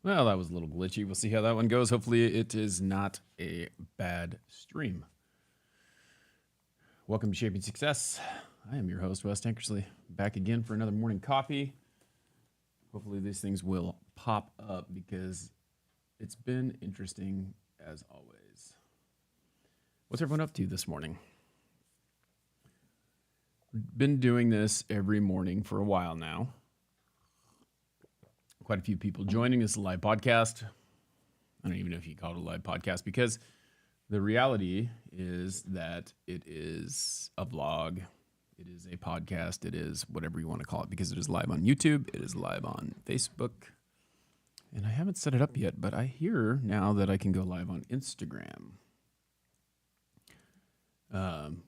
Well, that was a little glitchy. We'll see how that one goes. Hopefully, it is not a bad stream. Welcome to Shaping Success. I am your host, Wes Tankersley, back again for another morning coffee. Hopefully, these things will pop up because it's been interesting as always. What's everyone up to this morning? Been doing this every morning for a while now. Quite a few people joining this live podcast. I don't even know if you call it a live podcast because the reality is that it is a vlog. It is a podcast. It is whatever you want to call it because it is live on YouTube. It is live on Facebook. And I haven't set it up yet, but I hear now that I can go live on Instagram,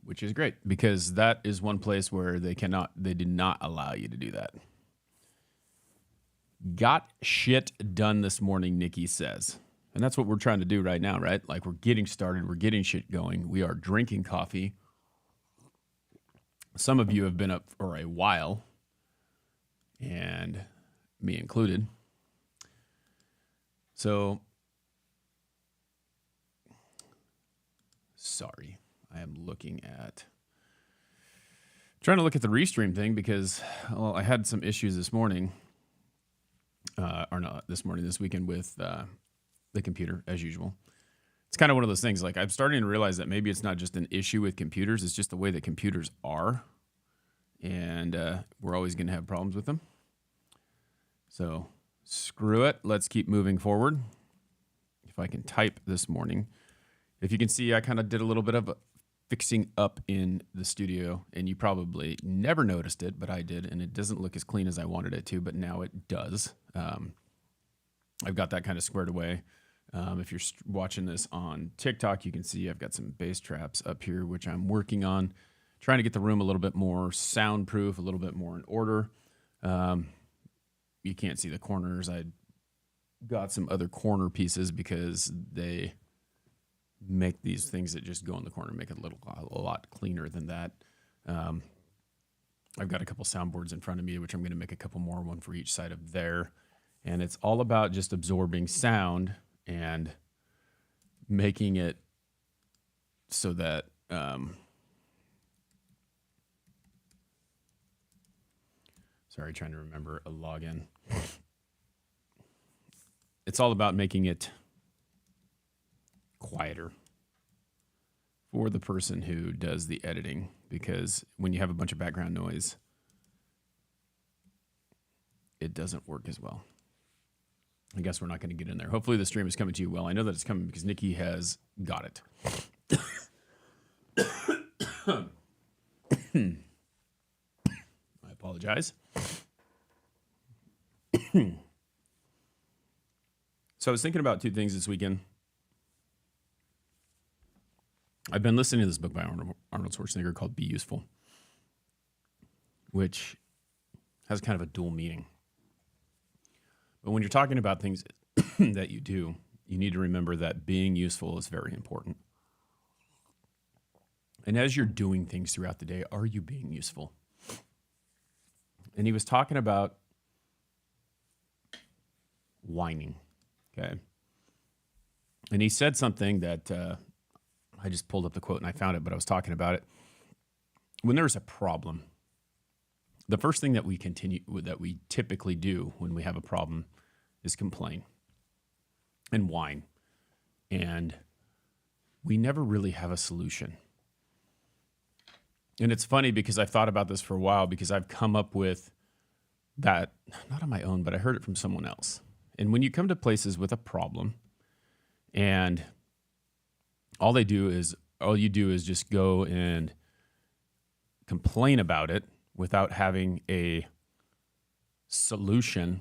which is great because that is one place where they did not allow you to do that. Got shit done this morning, Nikki says. And that's what we're trying to do right now, right? Like we're getting started. We're getting shit going. We are drinking coffee. Some of you have been up for a while, and me included. So, sorry. I am trying to look at the restream thing because, well, I had some issues this morning. This weekend with the computer, as usual. It's kind of one of those things, like I'm starting to realize that maybe it's not just an issue with computers, it's just the way that computers are, and we're always going to have problems with them. So, screw it. Let's keep moving forward. If I can type this morning. If you can see, I kind of did a little bit of fixing up in the studio, and you probably never noticed it, but I did, and it doesn't look as clean as I wanted it to, but now it does. I've got that kind of squared away. If you're watching this on TikTok, you can see I've got some bass traps up here, which I'm working on, trying to get the room a little bit more soundproof, a little bit more in order. You can't see the corners. I got some other corner pieces because they make these things that just go in the corner, make it a lot cleaner than that. I've got a couple soundboards in front of me, which I'm going to make a couple more, one for each side of there. And it's all about just absorbing sound and making it so that sorry, trying to remember a login. It's all about making it quieter for the person who does the editing, because when you have a bunch of background noise, it doesn't work as well. I guess we're not going to get in there. Hopefully the stream is coming to you well. I know that it's coming because Nikki has got it. I apologize. So I was thinking about two things this weekend. I've been listening to this book by Arnold Schwarzenegger called Be Useful, which has kind of a dual meaning. But when you're talking about things that you do, you need to remember that being useful is very important. And as you're doing things throughout the day, are you being useful? And he was talking about whining, okay? And he said something that I just pulled up the quote and I found it, but I was talking about it. When there's a problem, the first thing that we typically do when we have a problem is complain and whine. And we never really have a solution. And it's funny because I've thought about this for a while because I've come up with that, not on my own, but I heard it from someone else. And when you come to places with a problem and all you do is just go and complain about it without having a solution,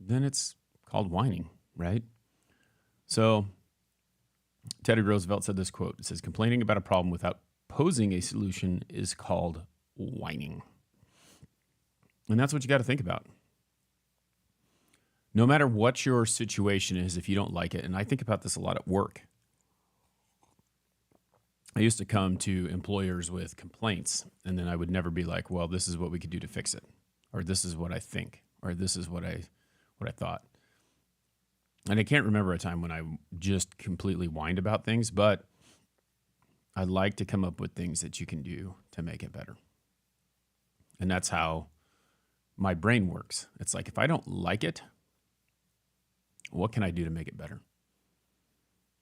then it's called whining, right? So Teddy Roosevelt said this quote. It says, complaining about a problem without posing a solution is called whining. And that's what you got to think about. No matter what your situation is, if you don't like it, and I think about this a lot at work. I used to come to employers with complaints, and then I would never be like, well, this is what we could do to fix it, or this is what I think, or this is what I thought. And I can't remember a time when I just completely whined about things, but I like to come up with things that you can do to make it better. And that's how my brain works. It's like, if I don't like it, what can I do to make it better?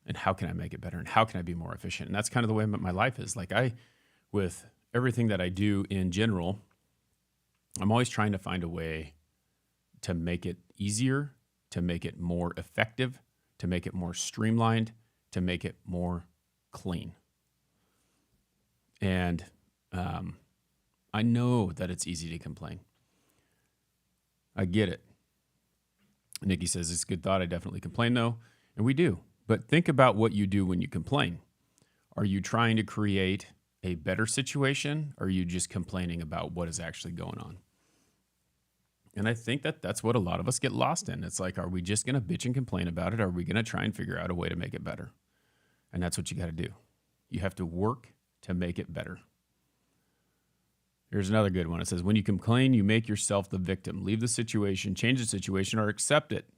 And how can I make it better? And how can I be more efficient? And that's kind of the way my life is. Like, with everything that I do in general, I'm always trying to find a way to make it easier, to make it more effective, to make it more streamlined, to make it more clean. And I know that it's easy to complain. I get it. Nikki says, it's a good thought. I definitely complain though. And we do. But think about what you do when you complain. Are you trying to create a better situation? Or are you just complaining about what is actually going on? And I think that that's what a lot of us get lost in. It's like, are we just going to bitch and complain about it? Or are we going to try and figure out a way to make it better? And that's what you got to do. You have to work to make it better. Here's another good one. It says, when you complain, you make yourself the victim. Leave the situation, change the situation, or accept it.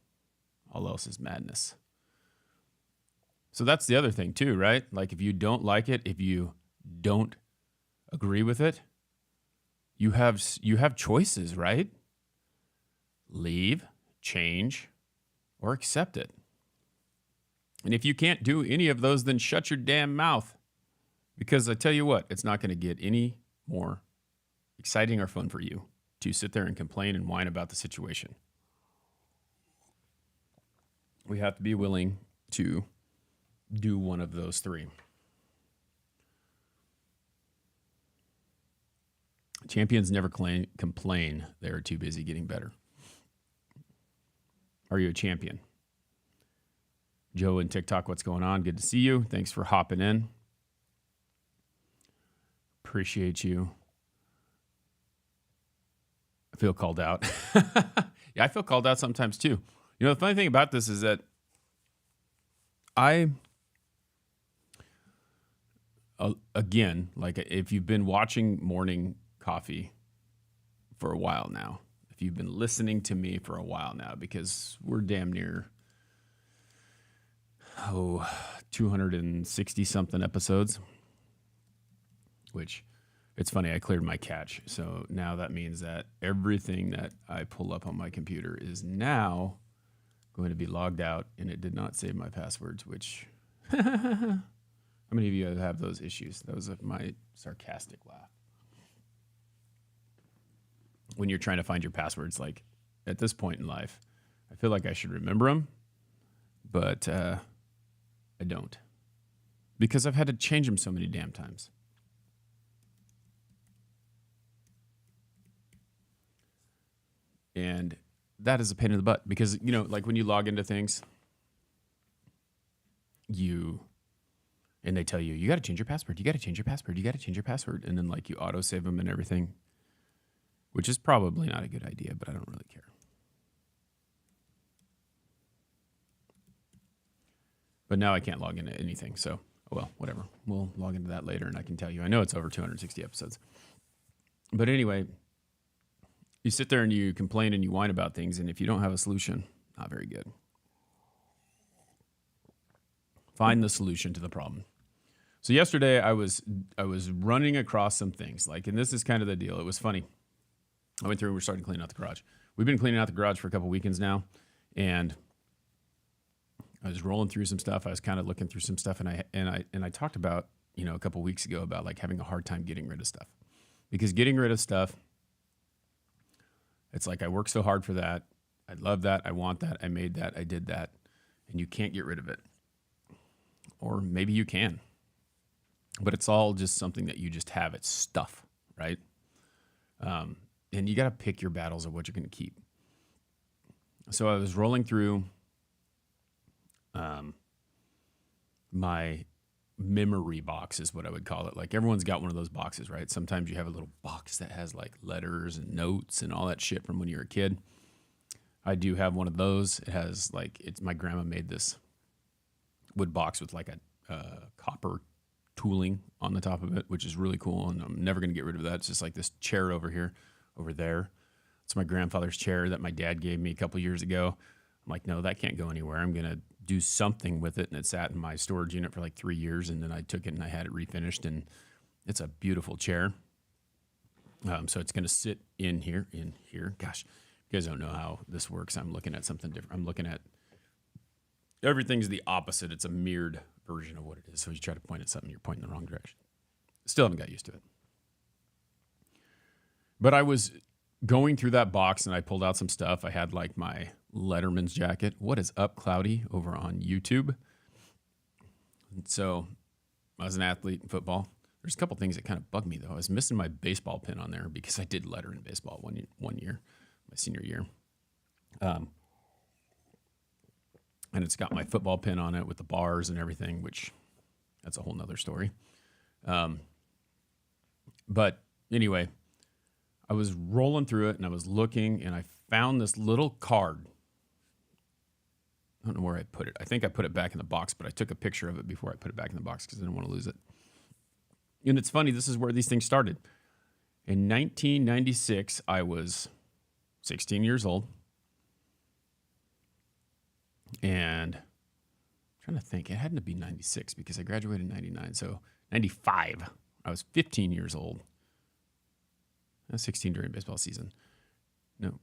All else is madness. So that's the other thing too, right? Like, if you don't like it, if you don't agree with it, you have choices, right? Leave, change, or accept it. And if you can't do any of those, then shut your damn mouth. Because I tell you what, it's not going to get any more exciting or fun for you to sit there and complain and whine about the situation. We have to be willing to do one of those three. Champions never complain. They're too busy getting better. Are you a champion? Joe and TikTok, what's going on? Good to see you. Thanks for hopping in. Appreciate you. I feel called out. Yeah, I feel called out sometimes too. You know, the funny thing about this is that again, like, if you've been watching Morning Coffee for a while now, if you've been listening to me for a while now, because we're damn near 260 something episodes, which, it's funny, I cleared my cache. So now that means that everything that I pull up on my computer is now going to be logged out, and it did not save my passwords, which how many of you have those issues? That was my sarcastic laugh. When you're trying to find your passwords, like, at this point in life, I feel like I should remember them, but I don't, because I've had to change them so many damn times. And that is a pain in the butt, because, you know, like, when you log into things, and they tell you, you got to change your password. You got to change your password. You got to change your password. And then, like, you auto save them and everything, which is probably not a good idea, but I don't really care. But now I can't log into anything. So, well, whatever. We'll log into that later, and I can tell you. I know it's over 260 episodes. But anyway, you sit there and you complain and you whine about things, and if you don't have a solution, not very good. Find the solution to the problem. So yesterday I was running across some things, like, and this is kind of the deal. It was funny. I went through and we're starting to clean out the garage. We've been cleaning out the garage for a couple weekends now, and I was rolling through some stuff. I was kind of looking through some stuff, and I talked about, you know, a couple weeks ago about, like, having a hard time getting rid of stuff, because getting rid of stuff, it's like, I work so hard for that. I love that. I want that. I made that. I did that. And you can't get rid of it. Or maybe you can. But it's all just something that you just have. It's stuff, right? And you got to pick your battles of what you're going to keep. So I was rolling through my memory box, is what I would call it. Like, everyone's got one of those boxes, right? Sometimes you have a little box that has, like, letters and notes and all that shit from when you were a kid. I do have one of those. It has, like, my grandma made this wood box with, like, a copper tooling on the top of it, which is really cool. And I'm never going to get rid of that. It's just like this chair over there. It's my grandfather's chair that my dad gave me a couple years ago. I'm like, no, that can't go anywhere. I'm going to do something with it. And it sat in my storage unit for like 3 years. And then I took it and I had it refinished. And it's a beautiful chair. So it's going to sit in here. Gosh, you guys don't know how this works. I'm looking at something different. I'm looking at everything's the opposite. It's a mirrored version of what it is. So you try to point at something, you're pointing the wrong direction. Still haven't got used to it. But I was going through that box and I pulled out some stuff. I had like my Letterman's jacket. What is up, Cloudy, over on YouTube? And so I was an athlete in football. There's a couple things that kind of bugged me, though. I was missing my baseball pin on there because I did letter in baseball one year, my senior year. And it's got my football pin on it with the bars and everything, which that's a whole nother story. But anyway, I was rolling through it and I was looking and I found this little card. I don't know where I put it. I think I put it back in the box, but I took a picture of it before I put it back in the box because I didn't want to lose it. And it's funny, this is where these things started. In 1996, I was 16 years old. And I'm trying to think, it hadn't to be 96 because I graduated in 99. So 95, I was 15 years old. I was 16 during baseball season. No,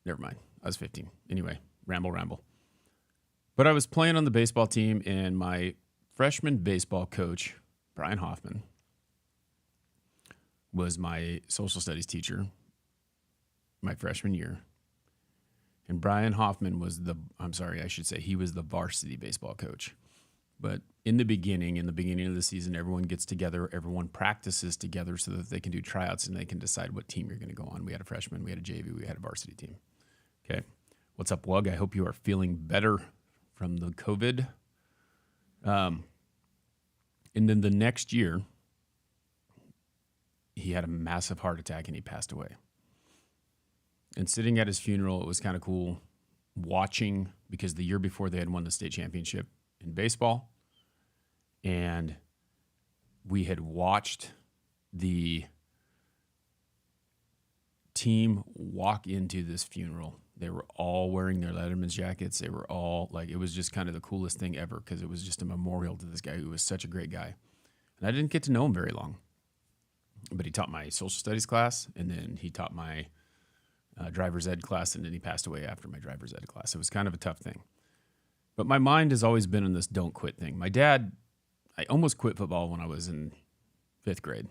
never mind. I was 15. Anyway, ramble. But I was playing on the baseball team, and my freshman baseball coach, Brian Hoffman, was my social studies teacher my freshman year. And Brian Hoffman was he was the varsity baseball coach. But in the beginning of the season, everyone gets together, everyone practices together so that they can do tryouts and they can decide what team you're going to go on. We had a freshman, we had a JV, we had a varsity team. Okay. What's up, Wug? I hope you are feeling better from the COVID. And then the next year, he had a massive heart attack and he passed away. And sitting at his funeral, it was kind of cool watching, because the year before they had won the state championship in baseball. And we had watched the team walk into this funeral. They were all wearing their Letterman's jackets. They were all like, it was just kind of the coolest thing ever because it was just a memorial to this guy who was such a great guy. And I didn't get to know him very long, but he taught my social studies class, and then he taught my driver's ed class, and then he passed away after my driver's ed class. It was kind of a tough thing. But my mind has always been on this don't quit thing. My dad, I almost quit football when I was in 5th grade.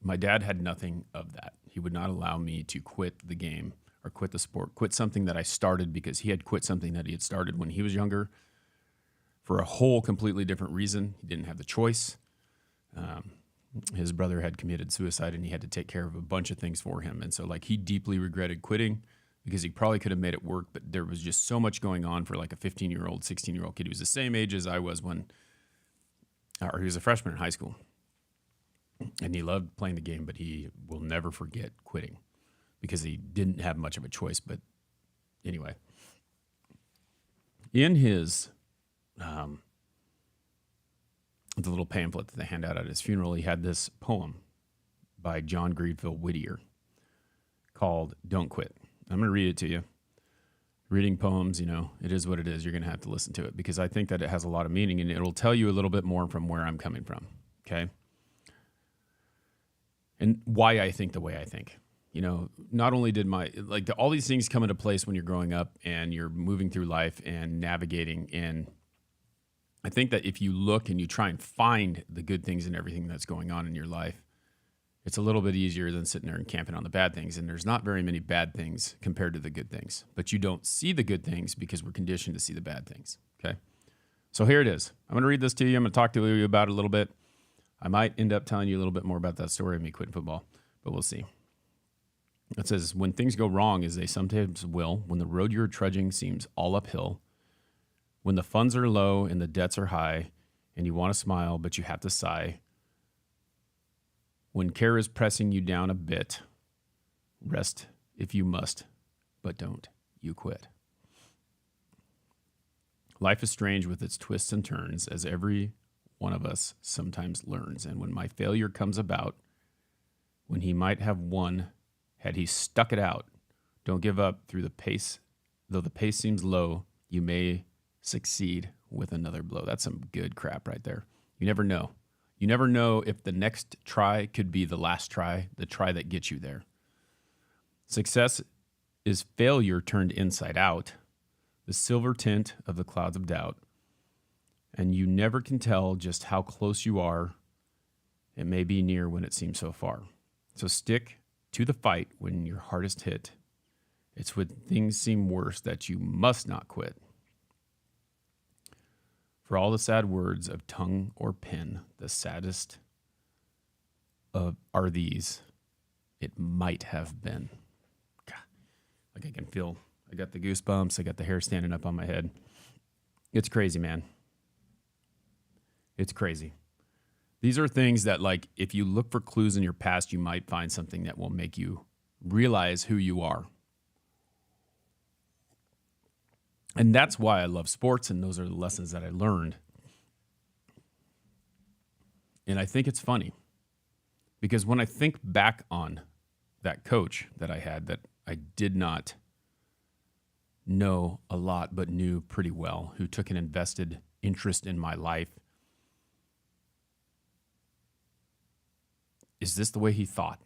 My dad had nothing of that. He would not allow me to quit the game or quit the sport, quit something that I started, because he had quit something that he had started when he was younger for a whole completely different reason. He didn't have the choice. His brother had committed suicide and he had to take care of a bunch of things for him. And so like he deeply regretted quitting because he probably could have made it work, but there was just so much going on for like a 15-year-old, 16-year-old kid. He was the same age as I was or he was a freshman in high school. And he loved playing the game, but he will never forget quitting because he didn't have much of a choice. But anyway, in his, the little pamphlet that they hand out at his funeral, he had this poem by John Greenville Whittier called Don't Quit. I'm going to read it to you. Reading poems, it is what it is. You're going to have to listen to it because I think that it has a lot of meaning and it'll tell you a little bit more from where I'm coming from, okay? And why I think the way I think. Not only did all these things come into place when you're growing up and you're moving through life and navigating, and I think that if you look and you try and find the good things in everything that's going on in your life, it's a little bit easier than sitting there and camping on the bad things. And there's not very many bad things compared to the good things. But you don't see the good things because we're conditioned to see the bad things, okay? So here it is. I'm going to read this to you. I'm going to talk to you about it a little bit. I might end up telling you a little bit more about that story of me quitting football, but we'll see. It says, when things go wrong, as they sometimes will, when the road you're trudging seems all uphill, when the funds are low and the debts are high, and you want to smile, but you have to sigh. When care is pressing you down a bit, rest if you must, but don't you quit. Life is strange with its twists and turns, as every one of us sometimes learns. And when my failure comes about, when he might have won, had he stuck it out, don't give up through the though the pace seems low, you may succeed with another blow. That's some good crap right there. You never know. You never know if the next try could be the last try, the try that gets you there. Success is failure turned inside out, the silver tint of the clouds of doubt, and you never can tell just how close you are. It may be near when it seems so far. So stick to the fight when you're hardest hit. It's when things seem worse that you must not quit. For all the sad words of tongue or pen, the saddest are these, it might have been. God, like I can feel, I got the goosebumps, I got the hair standing up on my head. It's crazy, man. It's crazy. These are things that, like, if you look for clues in your past, you might find something that will make you realize who you are. And that's why I love sports, and those are the lessons that I learned. And I think it's funny because when I think back on that coach that I had that I did not know a lot but knew pretty well, who took an invested interest in my life, is this the way he thought?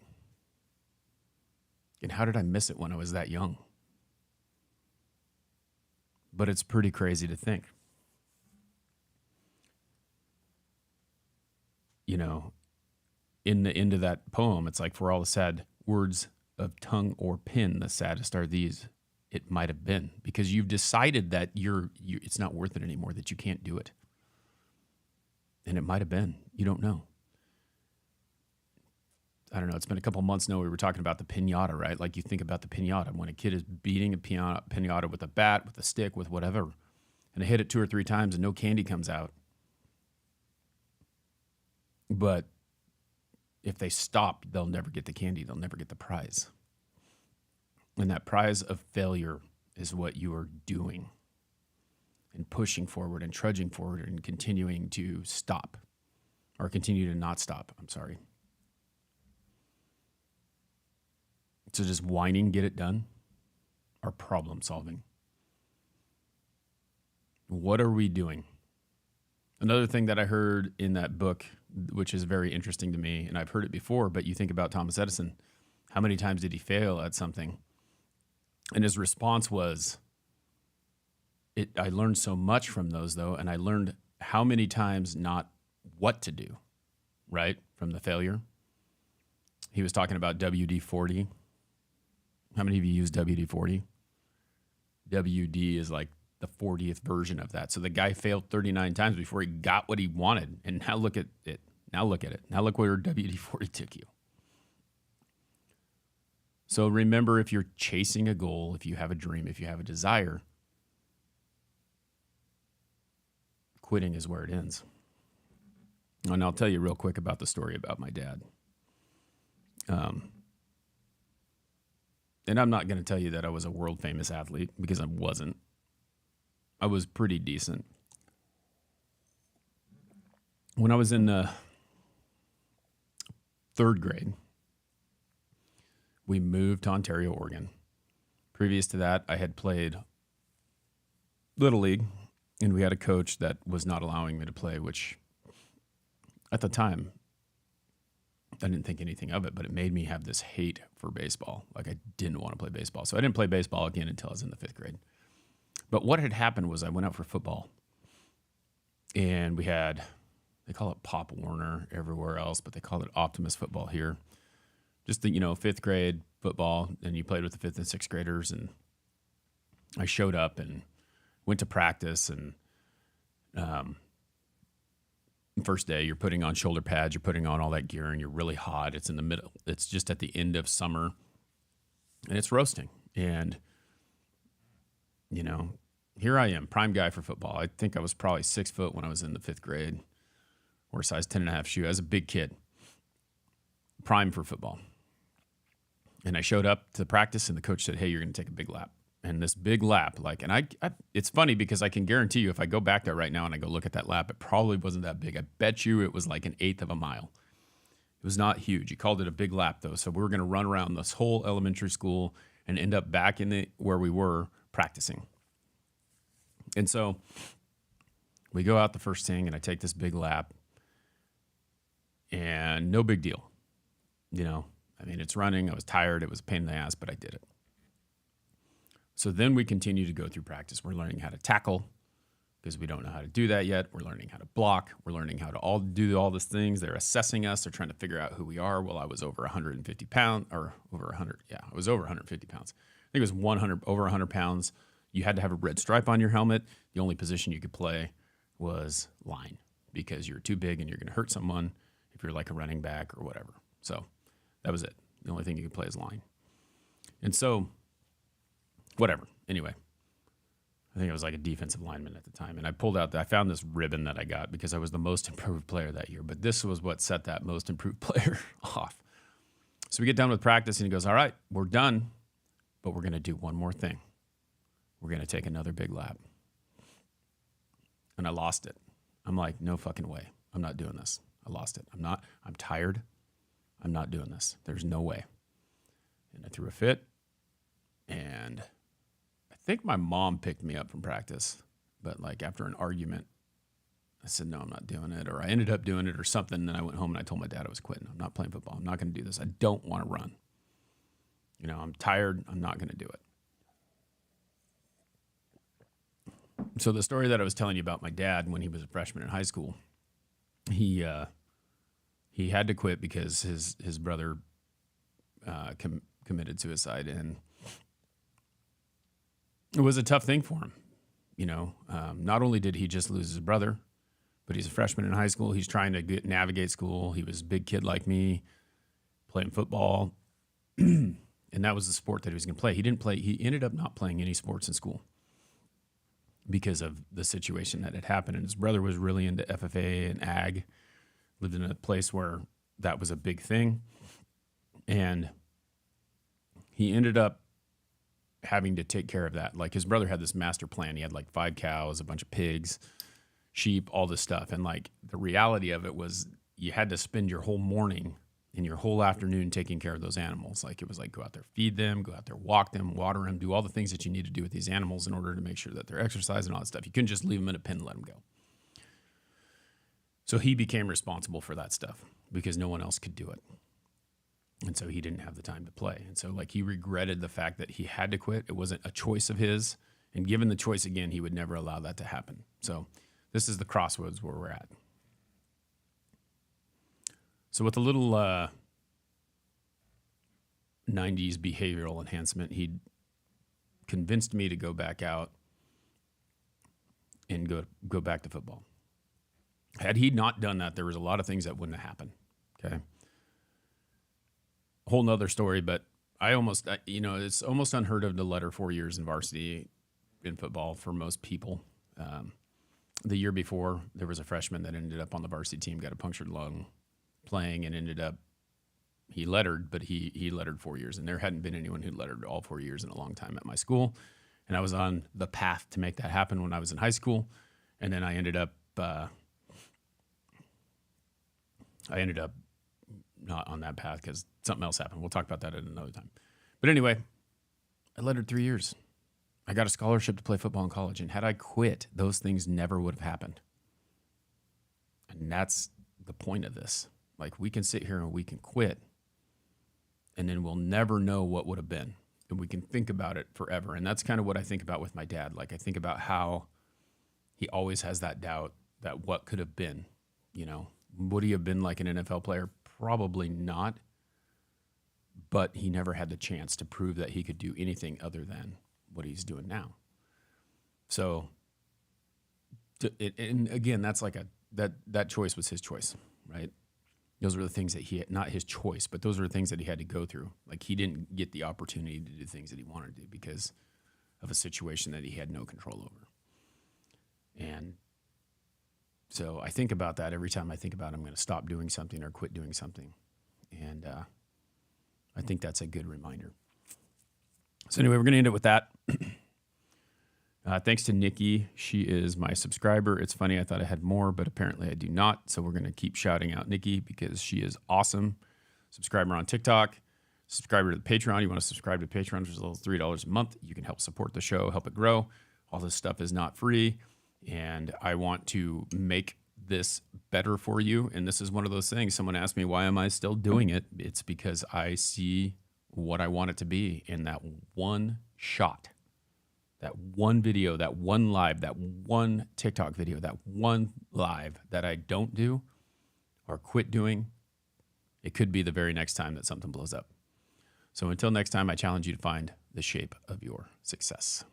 And how did I miss it when I was that young? But it's pretty crazy to think. You know, in the end of that poem, it's like, for all the sad words of tongue or pen, the saddest are these, it might have been. Because you've decided that it's not worth it anymore, that you can't do it. And it might have been. You don't know. I don't know. It's been a couple months now. We were talking about the piñata, right? Like, you think about the piñata. When a kid is beating a piñata with a bat, with a stick, with whatever, and they hit it 2 or 3 times and no candy comes out. But if they stop, they'll never get the candy. They'll never get the prize. And that prize of failure is what you are doing and pushing forward and trudging forward and continuing to stop or continue to not stop. I'm sorry. So just whining, get it done, or problem solving. What are we doing? Another thing that I heard in that book, which is very interesting to me, and I've heard it before, but you think about Thomas Edison. How many times did he fail at something? And his response was, I learned so much from those, though, and I learned how many times not what to do, right, from the failure. He was talking about WD-40. How many of you use WD-40? WD is like the 40th version of that. So the guy failed 39 times before he got what he wanted. And now look at it. Now look at it. Now look where WD-40 took you. So remember, if you're chasing a goal, if you have a dream, if you have a desire, quitting is where it ends. And I'll tell you real quick about the story about my dad. And I'm not going to tell you that I was a world famous athlete, because I wasn't. I was pretty decent. When I was in the 3rd grade, we moved to Ontario, Oregon. Previous to that, I had played Little League, and we had a coach that was not allowing me to play, which at the time, I didn't think anything of it, but it made me have this hate for baseball. Like, I didn't want to play baseball. So I didn't play baseball again until I was in the 5th grade. But what had happened was I went out for football, and we had, they call it Pop Warner everywhere else, but they call it Optimus football here. Just the, 5th grade football, and you played with the 5th and 6th graders. And I showed up and went to practice, and first day, you're putting on shoulder pads, you're putting on all that gear, and you're really hot. It's in the middle. It's just at the end of summer, and it's roasting. And, here I am, prime guy for football. I think I was probably 6 foot when I was in the 5th grade, or size 10.5 shoe. I was a big kid, prime for football. And I showed up to practice, and the coach said, "Hey, you're going to take a big lap." And this big lap, it's funny because I can guarantee you, if I go back there right now and I go look at that lap, it probably wasn't that big. I bet you it was like 1/8 of a mile. It was not huge. He called it a big lap, though. So we were going to run around this whole elementary school and end up back in where we were, practicing. And so we go out the first thing, and I take this big lap, and no big deal. I mean, it's running. I was tired. It was a pain in the ass, but I did it. So then we continue to go through practice. We're learning how to tackle because we don't know how to do that yet. We're learning how to block. We're learning how to do all these things. They're assessing us. They're trying to figure out who we are. Well, I was over 150 pounds or over 100. Yeah, I was over 150 pounds. I think it was over 100 pounds. You had to have a red stripe on your helmet. The only position you could play was line because you're too big and you're going to hurt someone if you're like a running back or whatever. So that was it. The only thing you could play is line. And so, whatever. Anyway, I think I was like a defensive lineman at the time. And I found this ribbon that I got because I was the most improved player that year. But this was what set that most improved player off. So we get done with practice, and he goes, all right, we're done, but we're going to do one more thing. We're going to take another big lap. And I lost it. I'm like, no fucking way. I'm not doing this. I lost it. I'm tired. I'm not doing this. There's no way. And I threw a fit. And I think my mom picked me up from practice. But like after an argument, I said, no, I'm not doing it. Or I ended up doing it or something. And then I went home and I told my dad I was quitting. I'm not playing football. I'm not going to do this. I don't want to run. I'm tired. I'm not going to do it. So the story that I was telling you about my dad when he was a freshman in high school, he had to quit because his brother committed suicide, and it was a tough thing for him. Not only did he just lose his brother, but he's a freshman in high school. He's trying to navigate school. He was a big kid like me, playing football, and that was the sport that he was going to play. He didn't play. He ended up not playing any sports in school because of the situation that had happened. And his brother was really into FFA and ag, lived in a place where that was a big thing. And he ended up having to take care of that. Like his brother had this master plan. He had like 5 cows, a bunch of pigs, sheep, all this stuff. And like the reality of it was you had to spend your whole morning and your whole afternoon taking care of those animals. Like it was like go out there, feed them, go out there, walk them, water them, do all the things that you need to do with these animals in order to make sure that they're exercising and all that stuff. You couldn't just leave them in a pen and let them go. So he became responsible for that stuff because no one else could do it. And so he didn't have the time to play. And so like he regretted the fact that he had to quit. It wasn't a choice of his. And given the choice again, he would never allow that to happen. So this is the crossroads where we're at. So with a little 90s behavioral enhancement, he convinced me to go back out and go back to football. Had he not done that, there was a lot of things that wouldn't have happened. Okay. A whole nother story, but it's almost unheard of to letter 4 years in varsity in football for most people. The year before, there was a freshman that ended up on the varsity team, got a punctured lung playing, and he lettered, but he lettered 4 years. And there hadn't been anyone who lettered all 4 years in a long time at my school. And I was on the path to make that happen when I was in high school. And then I ended up not on that path because something else happened. We'll talk about that at another time. But anyway, I lettered 3 years. I got a scholarship to play football in college. And had I quit, those things never would have happened. And that's the point of this. Like we can sit here and we can quit and then we'll never know what would have been. And we can think about it forever. And that's kind of what I think about with my dad. Like I think about how he always has that doubt that what could have been, would he have been like an NFL player? Probably not. But he never had the chance to prove that he could do anything other than what he's doing now. So, and again, that's like that choice was his choice, right? Those were the things that he had, not his choice, but those were the things that he had to go through. Like he didn't get the opportunity to do things that he wanted to do because of a situation that he had no control over. And so I think about that every time I think about I'm going to stop doing something or quit doing something. And I think that's a good reminder. So anyway, we're going to end it with that. Thanks to Nikki. She is my subscriber. It's funny, I thought I had more, but apparently I do not. So we're going to keep shouting out Nikki because she is awesome. Subscriber on TikTok, Subscriber to the Patreon. You want to subscribe to Patreon for as little as $3 a month. You can help support the show, help it grow. All this stuff is not free. And I want to make this better for you. And this is one of those things. Someone asked me, why am I still doing it? It's because I see what I want it to be in that one shot, that one video, that one live, that one TikTok video, that one live that I don't do or quit doing. It could be the very next time that something blows up. So until next time, I challenge you to find the shape of your success.